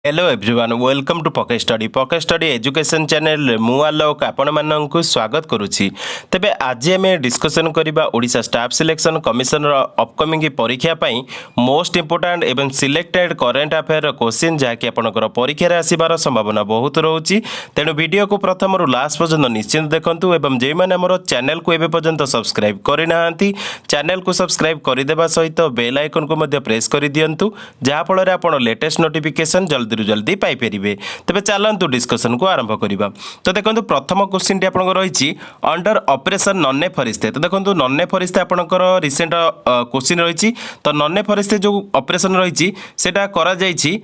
Hello everyone welcome to pocket study education channel मु आलोक आपण मानक स्वागत करुच्ची। तेबे आज आम डिस्कसन करबा Odisha staff selection commission upcoming परीक्षा पई मोस्ट इंपोर्टेंट एवं सिलेक्टेड करेंट अफेयर क्वेश्चन जहाँकि आपनकर परीक्षा आसीबार संभावना बहुत रोची। तेणु वीडियो को प्रथम रु लास्ट पर्यंत निश्चिंत देखंतु एवं जे माने हमर चैनल को एबे पर्यंत सब्सक्राइब करिनाहांती चैनल को सब्सक्राइब करदेबा सहित बेल आइकन को मध्य प्रेस कर दियंतु जहाँ फल आपण लेटेस्ट नोटिफिकेशन जल्दी जल्दी पाइपर। तेज चलतु डिस्कसन को आरंभ करवा। तो देखो प्रथम क्वेश्चन टी आपन रही अंडर ऑपरेशन नन्हे फरिस्ते। तो देखो नन्हे फरिस्ते आपनकर रिसेंट क्वेश्चन रही। तो नन्हे फरिस्ते जो ऑपरेशन रही करा जायछि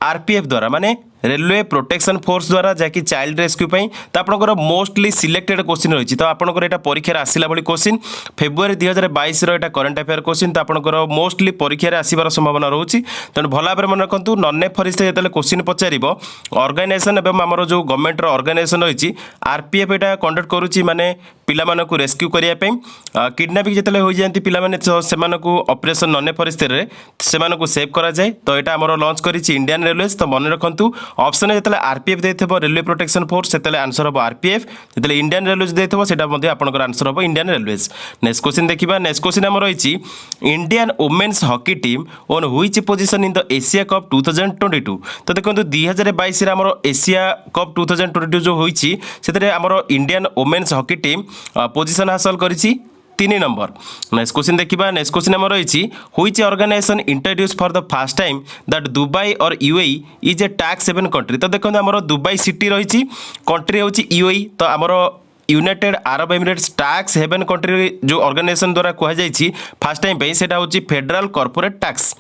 आरपीएफ द्वारा माने रेलवे प्रोटेक्शन फोर्स द्वारा जहाँकि चाइल्ड रेस्क्यू तो आपंकर मोस्टली सिलेक्टेड क्वेश्चन रही। तो आपंकर यहाँ परीक्षा आसला भाई question February 2022 current affair question. तो आपंकर मोस्टली परीक्षा आसबार संभावना रोचे। तेणु भल भाव मन रखु नन्हे फरिस्ते जो क्वेश्चन पचार ऑर्गेनाइजेशन एवं आमर जो गवर्नमेंट ऑर्गेनाइजेशन रही आरपीएफ यहाँ कंडक्ट करुच्ची माने पिलामानकु रेस्क्यू करने किडनापिंग जिते हो जाती पिलामाने से ऑपरेशन नन्हे फरिस्ते से सेव कराए। तो यहाँ आम लॉन्च कर इंडियन रेलवेज। तो मन रखु ऑप्शन जो आरपीएफ देथिबो रेलवे प्रोटेक्शन फोर्स से आंसर हम आरपीएफ जो इंडियन रेलवेज देथिबो सेटा मध्ये आपनकर आंसर हम इंडियन रेलवेज। नेक्स्ट क्वेश्चन देखिबा। नेक्स्ट क्वेश्चन हम रही Indian women's hockey team on which position in the Asia cup 2022। तो देखो 2022 आम एशिया कप 2022 जो होईची सेतरे आमर Indian women's hockey team position हासिल करिछि 3 नंबर। नेक्स्ट क्वेश्चन देखिबा। नेक्स्ट क्वेश्चन हम रही which organisation introduce for the first time that Dubai और UAE is a tax haven country. तो देखो आमर दुबई सिटी रही कंट्री होची यूएई। तो आमर United Arab Emirates tax haven country जो ऑर्गेनाइजेशन द्वारा कहुई फास्ट टाइम पे सेटा होची federal corporate tax.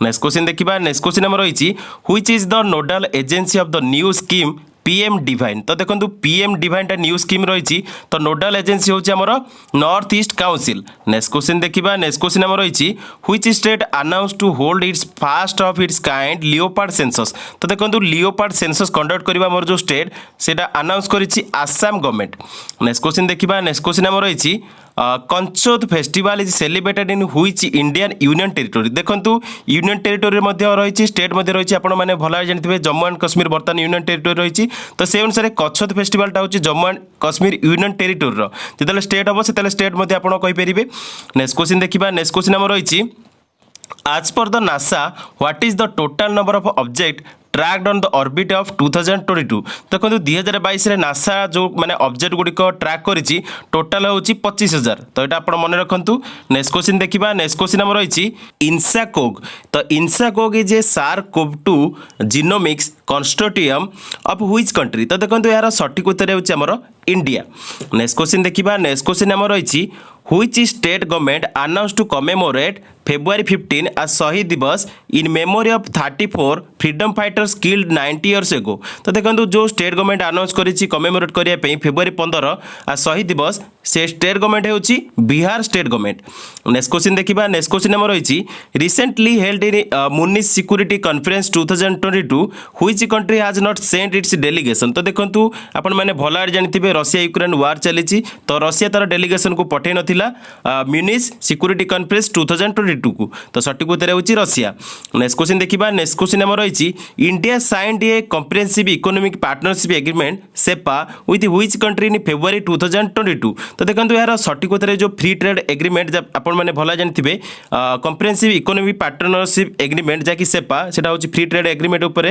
Next question देखिबा। नेक्स्ट क्वेश्चन हम रही which is the nodal agency of the new scheme PM DevINE. तो देखो पीएम डिवाइन टा न्यू स्कीम रही। तो नोडल एजेंसी होची हमर North East Council. Next question देखिबा। नेक्स्ट क्वेश्चन हम रही which state announce to hold its first of its kind leopard census. तो देखो लियोपार्ड सेंसस कंडक्ट करबा हमर जो स्टेट सेटा अनाउंस करिछि आसाम गवर्नमेंट। नेक्स्ट क्वेश्चन देखिबा। नेक्स्ट क्वेश्चन हम रही कंचोद festival is celebrated in which Indian union territory. देखो यूनियन टेरिटोरी रही स्टेट रही आपण मैंने भल जानते जम्मू एंड कश्मीर बर्तमान यूनियन टेरिटोरी रही। तो से अनुसार कच्छोद फेस्टिवलटा हूँ Jammu and Kashmir union territory जो स्टेट हम से स्टेट आपरे। नेक्स्ट क्वेश्चन देखिए। नेक्स्ट क्वेश्चन हम रही आज पर the NASA what is the total number of object tracked on the orbit of 2022। देखो 2022 नासा जो माने ऑब्जेक्ट गुड़िक ट्रैक करिछि टोटल होछि 25,000। तो यहाँ आप मन रखु। नेक्स्ट क्वेश्चन देखिबा। नेक्स्ट क्वेश्चन हम रही इनसाकोग। तो इनसाकोग is a SARS-CoV-2 genomics consortium of which country. तो देखो यार सठिक उत्तर होछि हमर इंडिया। नेक्स्ट क्वेश्चन देखिबा। नेक्स्ट क्वेश्चन हम रही which state government announce to commemorate February 15 as शहीद दिवस in memory of 34 freedom fighters killed 90 years ago. तो देखो जो स्टेट गवर्नमेंट अनाउंस करिछि कमेमोरेट करिया पे फेब्रुआरी 15 आज शहीद दिवस से स्टेट गवर्नमेंट होछि Bihar state government. Next question देखिबा। नेक्स्ट क्वेश्चन हम रही recently held in Munich security conference 2022 which country has not sent its delegation. तो देखो आपण माने भल जानथिबे रशिया यूक्रेन वार चलीछि। तो रशिया तार डेलीगेशन को पठै नथिला म्यूनिस सिक्योरिटी कॉन्फ्रेंस 2022 को। तो सठिक उत्तर होछि रशिया। नेक्स्ट क्वेश्चन देखिबा। नेक्स्ट क्वेश्चन हम रही India signed a comprehensive economic partnership agreement CEPA with which country in February 2022। तो देखो यार सठिक उत्तर जो फ्री ट्रेड एग्रीमेंट आपण माने भला जानथिबे कॉम्प्रिहेंसिव इकोनॉमिक पार्टनरशिप एग्रीमेंट जाकि सेपा सेटा होछि फ्री ट्रेड एग्रीमेंट ऊपर।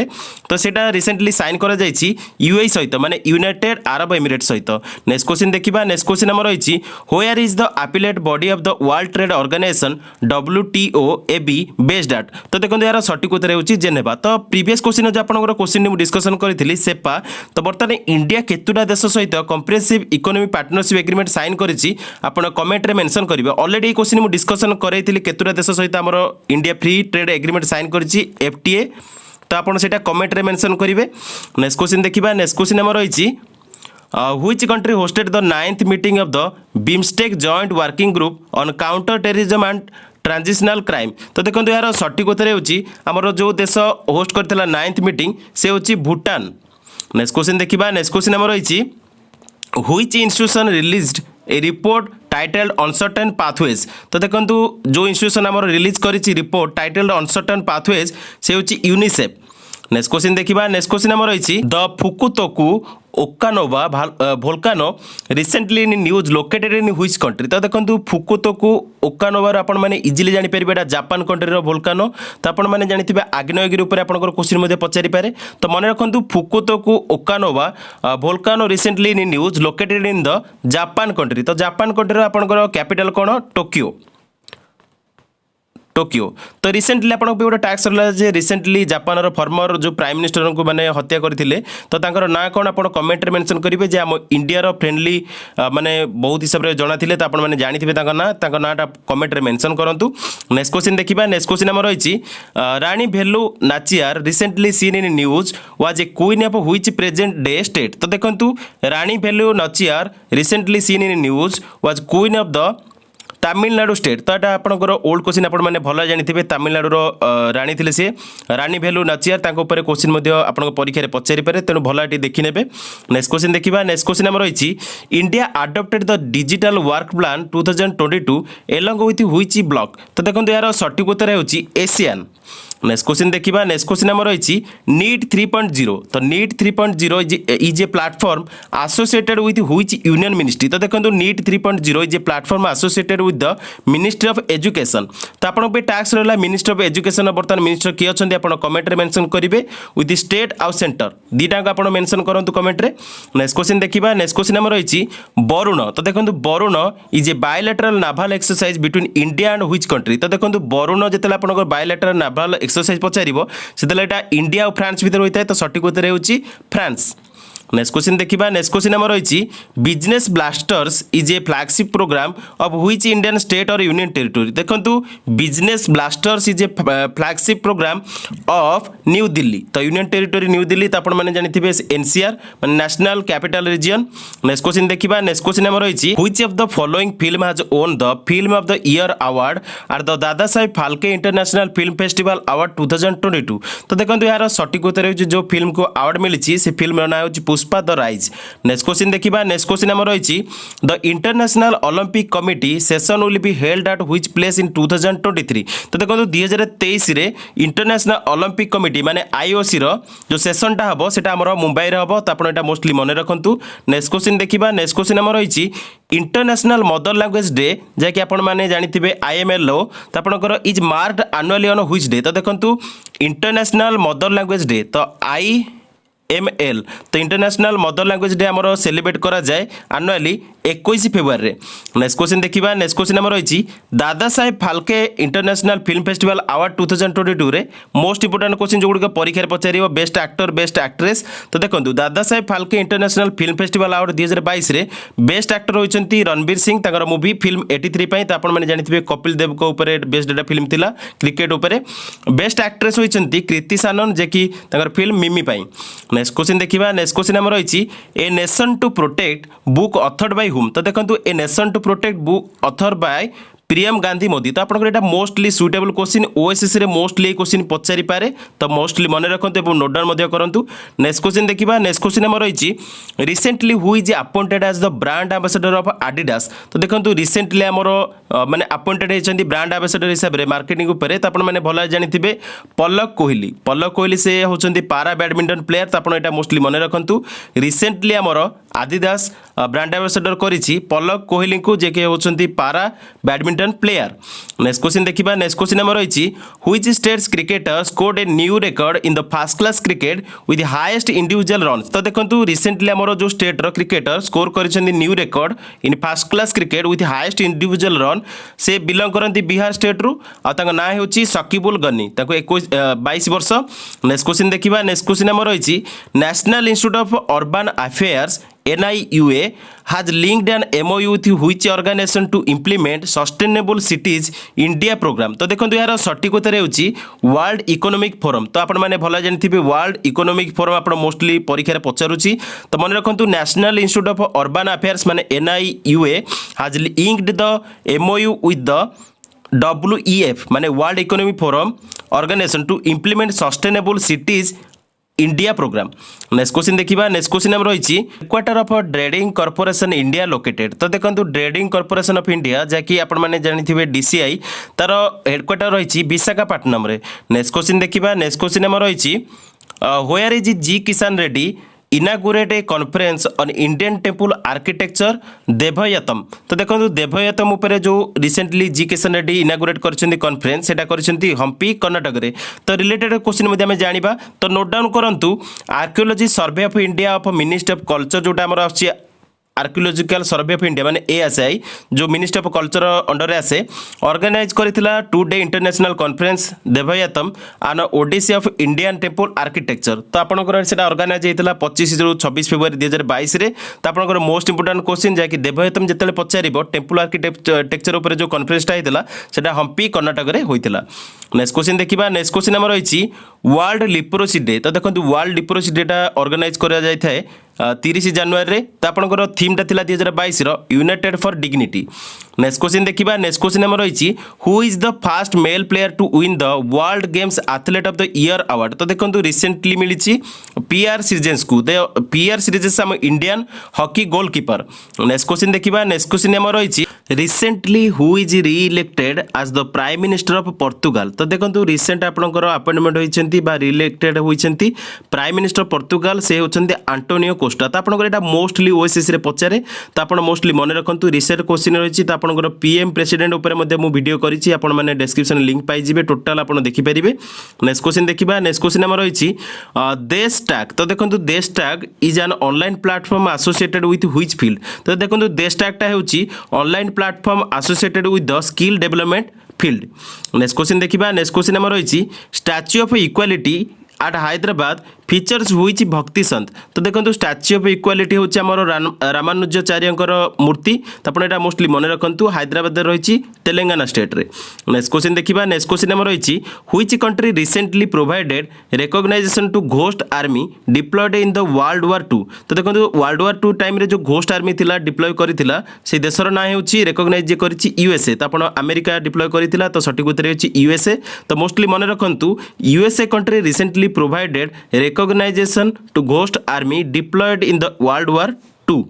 तो सेटा रिसेंटली साइन करा जायछि यूएई सहित माने यूनाइटेड अरब एमिरेट्स सहित। नेक्स्ट क्वेश्चन देखिबा। नेक्स्ट क्वेश्चन हम रही where is the appellate body of the World Trade Organization WTO based at. तो देखो यार सठिक उत्तर होछि जेनेवा। तो प्रीवियस क्वेश्चन जो आपनकर क्वेश्चन मु डिस्कशन करिथिली सेपा। तो बर्तमान इंडिया केतुटा देश सहित comprehensive economic partnership agreement sign करिछि आपण कमेंट रे मेंशन करिवे। ऑलरेडी क्वेश्चन मु डिस्कशन करैथिली केतुटा देश सहित हमर India free trade agreement sign करिछि FTA। तो आपण सेटा कमेंट रे मेंशन करिवे। नेक्स्ट क्वेश्चन देखिबा। नेक्स्ट क्वेश्चन हम रही which country hosted the 9th meeting of the BIMSTEC joint working group on counter terrorism and transitional crime. तो देखो यार सठिक उत्तर होछि हमर जो देश होस्ट करथिला 9th मीटिंग से होछि भूटान। नेक्स्ट क्वेश्चन देखिबा। नेक्स्ट क्वेश्चन हम रही which institution released a report titled uncertain pathways. तो देखो जो इंस्टीट्यूशन आमर रिलीज करिछि रिपोर्ट टाइटल्ड अनसर्टेन पाथवेज से होछि यूनिसेफ। नेक्स्ट क्वेश्चन देखिबा नेक्स्ट क्वेश्चन हमर रहिछि the Fukutoku Okanoba volcano recently in news located in which country. तो देखंतु फुकुतोकु ओकानोवा आपण माने इजिली जानि परिबे एटा जापान कंट्री रो भोल्कानो। तो आपण माने जानिथिबे आग्नेयगिरि ऊपर आपनकर क्वेश्चन मध्ये पचारि पारे। तो मन रखंतु Fukutoku Okanoba volcano recently in news located in the Japan country. तो जापान कंट्री रो आपनकर कैपिटल कोन टोक्यो टोक्यो। तो रिसेंटली आपन गोटे टैक्स रहा जे रिसेंटली जापान फॉर्मर जो प्राइम मिनिस्टर को माने हत्या करथिले। तो तांकर ना कोन आपन कमेंट रे मेंशन करिवे जे हम इंडिया रो फ्रेंडली माने बहुत हिसाब रे जणाथिले। तो आपन माने जानिथिबे तांकर नाटा कमेंट रे मेंशन करंतु। नेक्स्ट क्वेश्चन देखिबा नेक्स्ट क्वेश्चन हमर रहिछि Rani Velu Nachiyar recently seen in news was a queen of which present day state. तो देखंतु Rani Velu Nachiyar recently seen in news was queen of the Tamil Nadu state. तो यहाँ आपंकर ओल्ड क्वेश्चन आप भल जानी तमिलनाडु राणी थे सी रानी भेलु नाचियार क्वेश्चन आप परीक्षा पचारि पारे। तेणु भल ये देखने। नेक्स्ट क्वेश्चन देखा नेक्स्ट क्वेश्चन आम रही India adopted the digital work plan 2022 along with which bloc. तो देखो यार सठिक उत्तर होची एशियान। नेक्स्ट क्वेश्चन देखा नेक्स्ट क्वेश्चन आम रही नीट 3.0। तो NEAT 3.0 is a platform associated with which union ministry. तो देखो NEAT 3.0 is a platform associated with the ministry of education. तो आप टैक्स रहा मिनिस्ट्री ऑफ एजुकेशन बर्तमान मिनिस्टर किए अच्छा आप कमेंट रे मेंशन करेंगे विथ स्टेट आउ सेंटर दीटा आप मेंशन करूँ कमेंट रे। नेक्स्ट क्वेश्चन देखा नेक्स्ट क्वेश्चन आम रही वरुण। तो देखो Varun is a bilateral naval exercise between India and which country. तो देखो वरुण जिते आप बायलैटरल नाभाल एक्सरसाइज पचारिबो सेतेला एटा इंडिया और फ्रांस भीतर होता है। तो सठिक उत्तर होची फ्रांस। नेक्स्ट क्वेश्चन देखा नेक्स्ट क्वेश्चन आम रही business blasters is a flagship programme of which Indian state और यूनियन टेरिटोरी। देखंतु business blasters is a flagship programme of New Delhi. तो यूनियन टेरिटोरी न्यू दिल्ली। तो आपण माने जानिथिबे एनसीआर माने national capital region. Next question देखा नेक्स्ट क्वेश्चन आम रही which of the following film has won the film of the year award are the Dada Saheb Phalke international film festival award 2022। तो देखो यार सठिक उत्तर होची जो फिल्म को अवार्ड मिली से फिल्म ना होची Pushpa the rise. Next question देखा नेक्स्ट क्वेश्चन आम रही the international Olympic committee session will be held at which place in 2023। तो देखो 2023 रे इंटरनेशनल ओलंपिक कमिटी माने आईओसी रो जो सेशनटा हम सेटा हमर मुंबई रे हम। तो आपन एटा मोस्टली मन रखंतु। नेक्स्ट क्वेश्चन देखा नेक्स्ट क्वेश्चन आम रही इंटरनेशनल मदर लैंग्वेज डे जैकि आपण माने जानिथिबे आईएमएल लो। तो आपनकर is marked annually on which day. तो देखंतु इंटरनेशनल मदर लैंग्वेज डे तो IML तो इंटरनेशनल मदर लैंग्वेज डे आमर सेलिब्रेट करा जाए एनुअली 21 फेब्रुआरी रे। नेक्स्ट क्वेश्चन देखा नेक्स्ट क्वेश्चन आम रही Dada Saheb Phalke international film festival award 2022 रे मोस्ट इंपोर्टेंट क्वेश्चन जो गुड़ परीक्षा पचार बेस्ट एक्टर बेस्ट एक्ट्रेस। तो देखो Dada Saheb Phalke international film festival award 2022 रे बेस्ट एक्टर होती रणबीर सिंह मूवी फिल्म 83। तो आपने जानिथिबे कपिल देव को ऊपर बेस्ट डेटा फिल्म थिला क्रिकेट ऊपर। बेस्ट एक्ट्रेस होती कृति सानन जे कि फिल्म मिमी पाई। नेक्स्ट क्वेश्चन देखा नेक्स्ट क्वेश्चन आम रही a nation to protect book authored by whom. तो देखो a nation to protect book author by Priyam Gandhi Modi. तो आपंकर यहाँ मोस्टली सुइटेबल क्वेश्चन ओएसएससी रे मोस्टली क्वेश्चन पचारि पारे। तो मोस्टली मन रखते और नोट डाउन करूँ। नेक्स्ट क्वेश्चन देखा नेक्स्ट क्वेश्चन आम रही recently who is appointed as the brand ambassador of Adidas. तो देखो रिसेंटली आमर माने अपॉइंटेड होती ब्रांड एम्बेसडर हिसाब से मार्केटिंग उपर। तो आपने भल जानी पलक कोहली से होती पारा बैडमिंटन प्लेयर। तो आप मोस्टली मन रखु रिसेंटली आमर आदिदास ब्रांड एम्बेसडर करिछि पलक कोहली को जे के होचंती para badminton player. Next question देखिबा नेक्स्ट क्वेश्चन हमर रहिछि which state's cricketer scored a new record in the first class cricket with highest individual runs. तो देखंतु रिसेंटली हमर जो स्टेट रो क्रिकेटर स्कोर करिसेंती new record in first class cricket with highest individual run से belong करंती Bihar state रु आ तांका नाम होछि शकीबुल गनी ताको 22 वर्ष। नेक्स्ट क्वेश्चन देखिबा नेक्स्ट क्वेश्चन हमर रहिछि national institute of urban affairs NIUA has linked an MOU with which organization to implement sustainable cities India program। तो देखो यार सठिक उत्तर होची वर्ल्ड इकोनॉमिक फोरम। तो आपण माने भला जानिथिबे वर्ल्ड इकोनॉमिक फोरम आपण मोस्टली परीक्षा रे पचारुची। तो मन रखंतु national institute of urban affairs माने NIUA has linked the MOU with the WEF माने World economic Forum organisation to implement sustainable cities India programme. Next question देखिबा नेक्स्ट क्वेश्चन हम रही headquarter of trading corporation India located. तो देखो trading corporation of India जैकि आपण माने जानिथिबे DCI तार हेडक्वार्टर रही विशाखापट्टनम रे। नेक्स्ट क्वेश्चन देखिबा नेक्स्ट क्वेश्चन हम रही where is G Kishan Reddy inaugurate a conference on Indian temple architecture देवयतम। तो देखो देवयतम उपरे जो रिसेंटली जी किशन रेड्डी इनागुरेट कर कॉन्फ्रेंस सेटा कर हम्पी कर्णाटक रे। तो रिलेटेड क्वेश्चन मध्ये आमे जानिबा। तो नोट डाउन करंतु archaeology survey of India of ministry of culture जोटा हमर आछि आर्कियोलॉजिकल सर्वे ऑफ इंडिया माने एएसआई जो मिनिस्ट्री ऑफ कल्चर अंडर आसे ऑर्गेनाइज करथिला 2 day international conference Devayatanam an odyssey of Indian temple architecture. तो आपनकर सेटा ऑर्गेनाइज हेतिला 25 रु 26 फरवरी 2022 रे। तो आपनकर मोस्ट इंपोर्टेंट क्वेश्चन जाय कि देवयतम जेतेले पचारिबो टेम्पल आर्किटेक्चर ऊपर जो कॉन्फ्रेंसटा हेतिला सेटा हम्पी कर्णाटक रे होइतिला। नेक्स्ट क्वेश्चन देखिबा। नेक्स्ट क्वेश्चन हमर रहिछि वर्ल्ड लिप्रोसी डे। तो देखंतु वर्ल्ड लिप्रोसी डेटा ऑर्गेनाइज करा जाय थाए 30 जनवरी रे। तो आपनकर थीमटा थिला 2022 रो united for dignity. Next question देखिबा। नेक्स्ट क्वेश्चन हमर रहिछि who is the first male player to win the world games athlete of the year award. तो देखंतु रिसेंटली मिलिछि पीआर सीरीजेस को। पीआर सीरीजेस हम Indian hockey goalkeeper. Next question देखिबा। नेक्स्ट क्वेश्चन हमर रहिछि recently who is reelected as the prime minister of Portugal. तो देखंतु recent आपनकर अपॉइंटमेंट होइछंती बा रिइलेक्टेड होइछंती प्राइम मिनिस्टर पोर्तुगाल से होछंती आंटोनियो कोस्टा। तो आपनकर एटा मोस्टली ओएसएस रे पचारे। तो आपण मोस्टली मन रखंतु रिसेंट क्वेश्चन रहिछि। तो आपनकर पीएम प्रेसिडेंट ऊपर मध्ये मु वीडियो करिछि आपण माने डिस्क्रिप्शन लिंक पाइ जिवे टोटल आपण देखि परिबे। नेक्स्ट क्वेश्चन देखिबा। नेक्स्ट क्वेश्चन हमर रहिछि देश टैग। तो देखंतु Desh tag is an online platform associated with which field. तो देखंतु देश टैग टा हेउछि online platform associated with the skill development field. Next question देखिबा। नेक्स्ट क्वेश्चन हमर रहिछि statue of equality at Hyderabad features हुई भक्ति संत। तो देखो स्टैच्यू ऑफ इक्वालिटी हूँ आम रामानुजाचार्य मूर्ति। तो आप मोस्टली मन रखु हैदराबाद रही तेलंगाना स्टेट रे। नेक्स्ट क्वेश्चन देखिबा। नेक्स्ट क्वेश्चन आम रही which country recently provided recognition to ghost army deployed in the world war 2। तो देखो वर्ल्ड वार 2 टाइम रे जो घोस्ट आर्मी थिला डिप्लॉय करथिला से देशर ना होची रिकॉग्नाइज जे करिछि यूएसए। तो आपण अमेरिका डिप्लॉय करथिला तो सठिक उत्तर होची यूएसए। तो मोस्टली मन रखु USA country recently provided recognition to ghost army deployed in the World War II।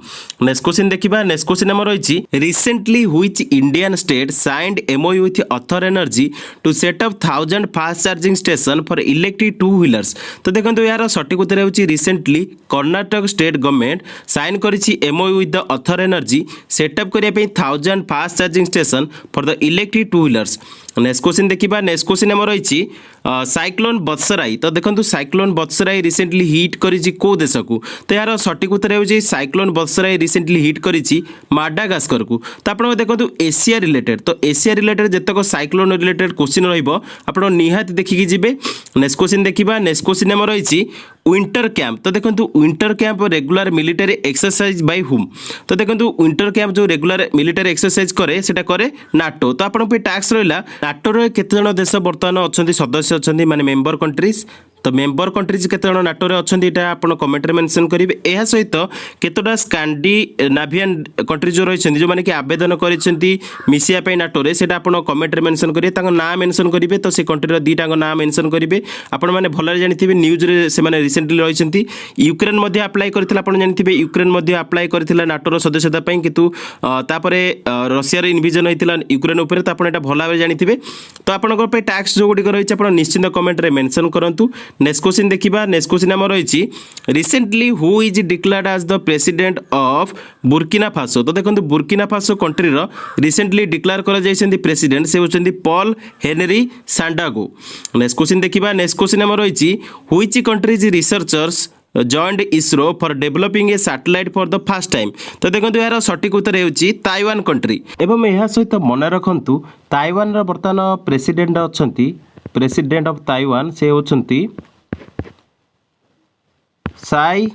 Next question देखिबा। नेक्स्ट क्वेश्चन हमर रहिछि recently which Indian state signed MoU with Ather energy to set up 1000 fast charging station for electric two wheelers. तो देखंतु यार सठिक उत्तर होछि recently Karnataka state government sign करिछि MoU with the Ather energy setup करिया पे 1000 fast charging station for the electric two wheelers. Next question देखिबा। नेक्स्ट क्वेश्चन हमर रहिछि साइक्लोन बत्सराई। तो देखंतु साइक्लोन बत्सराई रिसेंटली हिट करिछि को देश को। तो यार सठिक उत्तर होछि साइक्लोन बत्सराई रिसेंटली हिट करिछि माडागास्कर को। तो आपण देखंतु एशिया रिलेटेड। तो एशिया रिलेटेड जतक साइक्लोन रिलेटेड क्वेश्चन रहइबो आपण निहाती देखिकि जिवे। नेक्स्ट क्वेश्चन देखिबा। नेक्स्ट क्वेश्चन हमर रहिछि विंटर कैंप। तो देखंतु winter camp regular military exercise by whom. तो देखंतु विंटर कैंप जो रेगुलर मिलिटरी एक्सरसाइज करे सेटा करे नाटो। तो आपण पे टैक्स रहिला नाटो रे केते जण देश वर्तमान अछंती सदस्य अछंती माने मेंबर कंट्रीज। तो मेंबर कंट्रीज केते जण नाटो रे अछंती एटा आपण कमेंट रे मेंशन करिवे। एहा सहित केतोटा स्कैंडिनेवियन कंट्री जो रहिसंती जो माने कि आवेदन करिसंती मिसिया पे नाटो रे सेटा आपण कमेंट रे मेंशन करिवे तांग नाम मेंशन करिवे। तो से कंट्री रो दीटांग नाम मेंशन करिवे। आपण माने भलरे जानिथिबे न्यूज रे से माने रिसेंटली रहिसंती यूक्रेन मध्ये अप्लाई करथिला आपण जानिथिबे यूक्रेन मध्ये अप्लाई करथिला नाटो रो सदस्यता पई किंतु तापरे रशिया रे इन्वेजन होइतिला यूक्रेन ऊपर। तो आपण एटा भलावे जानिथिबे। तो आपनकर पे टैक्स जो गुडी रहिछ आपण निश्चित कमेंट रे मेंशन करंतु। नेक्स्ट क्वेश्चन देखिबा। नेक्स्ट क्वेश्चन हमर रहिछि recently who is declared as the president of Burkina Faso. तो देखंतु बुर्किना फासो कंट्री रो रिसेंटली डिक्लेयर करा जाइछन्ती प्रेसिडेंट से होछन्ती Paul Henri Sandaogo. Next question देखिबा। नेक्स्ट क्वेश्चन हमर रहिछि which countries researchers joined ISRO for developing a satellite for the first time. तो देखो यार सठिक उत्तर होछि ताइवान कंट्री। एवं यह सहित मन रखु ताइवान वर्तमान प्रेसिडेंट अछंती प्रेसिडेंट ऑफ ताइवान से होछंती Sai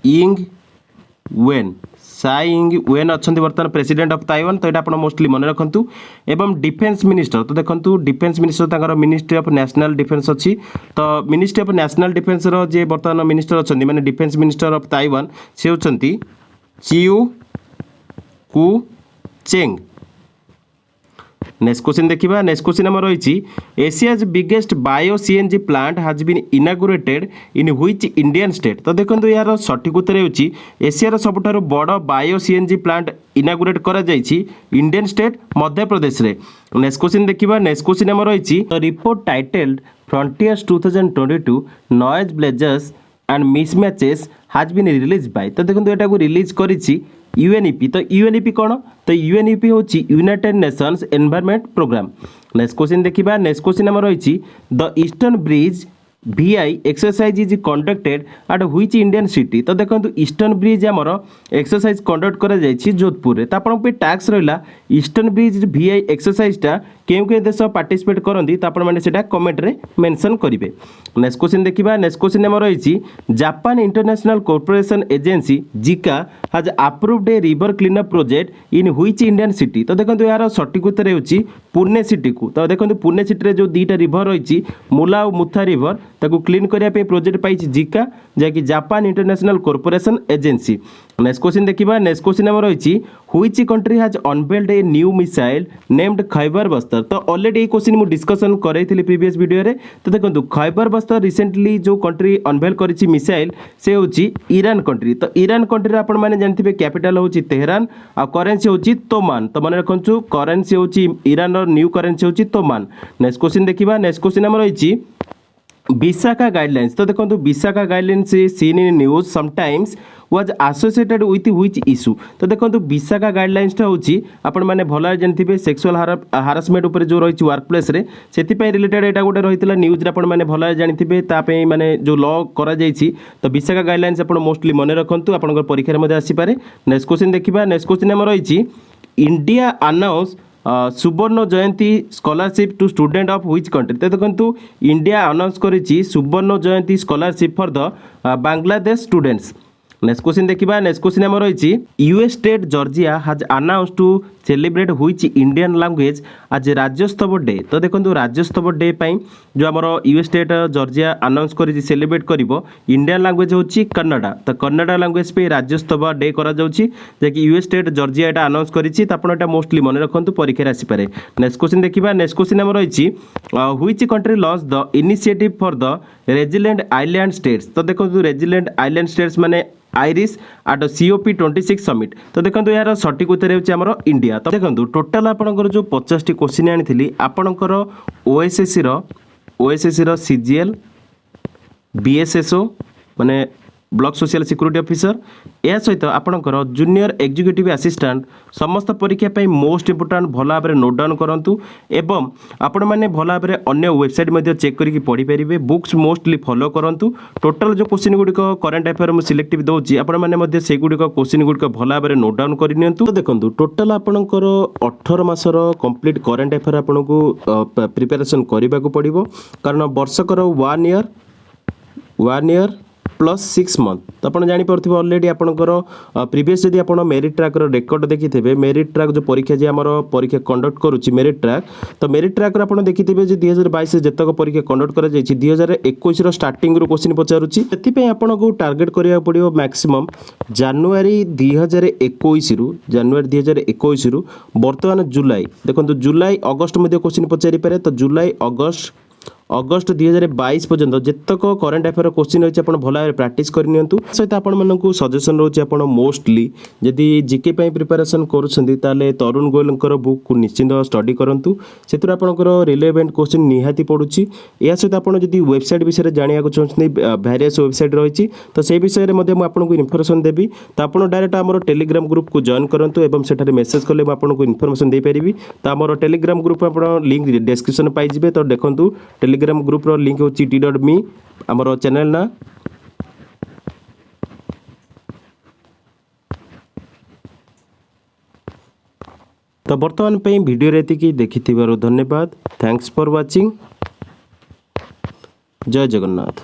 Ing Wen. Sai Ing Wen अच्छा बर्तमान प्रेसिडेंट ऑफ ताइवान। तो ये आप मोस्टली मन रखु। एवं डिफेन्स मिनिस्टर। तो देखो defence minister ministry of national defence अच्छी। तो मिनिस्ट्री ऑफ नेशनल डिफेन्स जे बर्तमान मिनिस्टर अच्छा माने डिफेन्स मिनिस्टर ऑफ ताइवान से होती चियू कु चेंग। नेक्स्ट क्वेश्चन देखिबा नेक्स्ट क्वेश्चन हमर रहिछि Asia's biggest bio CNG plant has been inaugurated in which Indian state. तो देखंतु यार सठिक उत्तर हेउछि एशिया रो सबठारु बड़ बायो सीएनजी प्लांट इनागुरेट करा जाइछि इंडियन स्टेट मध्य प्रदेश रे। नेक्स्ट क्वेश्चन देखिबा नेक्स्ट क्वेश्चन हमर रहिछि report titled Frontiers 2022 noise blazes and mismatches has been release by. तो देखंतु एटा को रिलीज करिछि यूएनईपी। तो यूएनईपी कौन? तो यूएनईपी होची United Nations Environment Programme. Next question देखिबा नेक्स्ट क्वेश्चन हमर रहिछि the Eastern Bridge VI exercise is conducted at which Indian city. तो देखंतु ईस्टर्न ब्रिज हमर एक्सरसाइज कंडक्ट करा जाइछि जोधपुर रे। त आपन पे टैक्स रहिला ईस्टर्न ब्रिज VI एक्सरसाइजटा केउ के देश पार्टिसिपेट करंदी त आपन माने सेटा कमेंट रे मेंशन करिवे। नेक्स्ट क्वेश्चन देखिबा नेक्स्ट क्वेश्चन हमर रहिछि जापान इंटरनेशनल कॉर्पोरेशन एजेंसी जिका has approved a river cleanup project in which Indian city. तो देखंतु यार सटीक उत्तर हेउछि पुणे सिटी को। तो देखंतु पुणे सिटी रे जो दीटा रिवर रहिछि मुला और मुथा रिवर ताकू क्लीन करिया पे प्रोजेक्ट पाइछि जिका जाकि Japan International Corporation Agency. Next question देखिबा नेक्स्ट क्वेश्चन हमर रहिछि which country has unveiled a new missile named Khaibar बस्तर। तो ऑलरेडी ए क्वेश्चन मु डिस्कशन करैथिली प्रीवियस वीडियो रे। तो देखंतु खैबर बस्तर रिसेंटली जो कंट्री अनवेल करिछि मिसाइल से होछि ईरान कंट्री। तो ईरान कंट्री रे आपण माने जानथिबे कैपिटल होछि तेहरान आ करेंसी होछि तोमान। तो माने रखंछु करेंसी होछि ईरान रो न्यू करेंसी होछि तोमान। नेक्स्ट क्वेश्चन देखिबा नेक्स्ट क्वेश्चन हमर रहिछि विशाखा गाइडलाइंस। तो देखो Vishaka guidelines seen in news sometimes was associated with which issue. तो देखो विशाखा गाइडलाइंसटा होची आपण माने भला जानथिबे सेक्सुअल हारासमेंट ऊपर जो रही वर्क प्लेस रे सेति पय रिलेटेड एटा गोटे रहितला न्यूज रे आपण माने भला जानथिबे ता पे माने जो लॉ करा जाईछि। तो विशाखा गाइडलाइंस आपण मोस्टली मने रखंतु आपण परीक्षा रे मध्ये आसी पारे। नेक्स्ट क्वेश्चन देखिबा नेक्स्ट क्वेश्चन हम रहिछि India announce Suvarna Jayanti scholarship to student of which country. तो देखंतु इंडिया अनाउंस करिछि Suvarna Jayanti scholarship for the Bangladesh students. Next question देखिबा नेक्स्ट क्वेश्चन हमर रहिछि US state Georgia has announce to celebrate which Indian language as Rajyotsava day. तो देखंतु राज्योत्सव डे पई जो हमर यूएस स्टेट जॉर्जिया अनाउंस करिछि सेलिब्रेट करिवो इंडियन लैंग्वेज होछि कन्नडा। तो कन्नडा लैंग्वेज पे राज्योत्सव डे करा जाउछि जे कि यूएस स्टेट जॉर्जिया एटा अनाउंस करिछि। त आपण एटा मोस्टली मने रखंतु परीक्षा रे आसी पारे। नेक्स्ट क्वेश्चन देखिबा नेक्स्ट क्वेश्चन हमर रहिछि which country launch the initiative for the resilient island states. तो देखंतु रेजिलेंट आइलैंड स्टेट्स माने आईरिस एट COP26 समिट। तो देखो यार सठिक उत्तर होछि हमर इंडिया। तो देखो टोटाल आपनकर जो 50 टी क्वेश्चन आनिथिली आपनकर OSSC रो CGL BSSO माने ब्लॉक सोशल सिक्यूरिटी ऑफिसर या सहित आपनकर जूनियर एग्जीक्यूटिव असिस्टेंट समस्त परीक्षा पे मोस्ट इंपोर्टेंट भला भाव नोट डाउन करंतु एवं आपण माने भला भाव अन्य वेबसाइट मध्ये चेक करके पढ़ी परिबे। बुक्स मोस्टली फॉलो करंतु। टोटल जो क्वेश्चन गुडिक करंट अफेयर मु सिलेक्टिव दउची आपण माने मध्ये से गुडिक क्वेश्चन गुडिक भला भाव नोट डाउन करि नियंतु। तो देखंतु टोटल आपनकर 18 मासर कंप्लीट करंट अफेयर आपनको प्रिपरेशन करबा को पड़िबो कारण वर्षकर 1 ईयर प्लस 6 मंथ। तो आप जापर ऑलरेडी आपंकर प्रीवियस जदि आप मेरिट ट्रैक रेकर्ड देखिथे मेरिट ट्रैक जो परीक्षा जी आम परीक्षा कंडक्ट करुच्ची मेरिट ट्रैक। तो मेरिट ट्रैक आप देखिथे 2022 जितक परीक्षा कंडक्ट कर 2021 स्टार्टिंग क्वेश्चन पचारुच्ची से आपको टार्गेट करा पड़ो मैक्सिमम जानुआरी 2021 रु बर्तमान जुलाई देखो जुलाई अगस्ट क्वेश्चन पचारि पारे। तो जुलाई अगस्ट 2022 पर्यंत जितक करंट अफेयर क्वेश्चन रही है भल भाव प्राक्ट करनी सहित आपको सजेसन रोचे आप मोस्टली जदि जीके प्रिपरेशन करुँचे तरुण गोयल बुक को निश्चिंत स्टडी करूँ से आपंकर रिलेवेंट क्वेश्चन निहाती पड़ुची। या सहित आप जब वेबसाइट विषय जाना चाहते भेरियस वेबसाइट रही तो से विषय में आपको इनफर्मेशन देवी। तो आप डायरेक्ट आम टेलीग्राम ग्रुप को जॉइन करूँ और सेठारे मेसेज कले आपको इनफर्मेशन दे पारि। तो आम टेलीग्राम ग्रुप आप लिंक डिस्क्रिप्शन पाइबे। तो देखो टेलीग्राम ग्रुप रो लिंक होची t.me हमर चैनल ना। तो वर्तमान पे वीडियो रे एतिकी देखिथिबारो धन्यवाद। Thanks for watching. जय जगन्नाथ।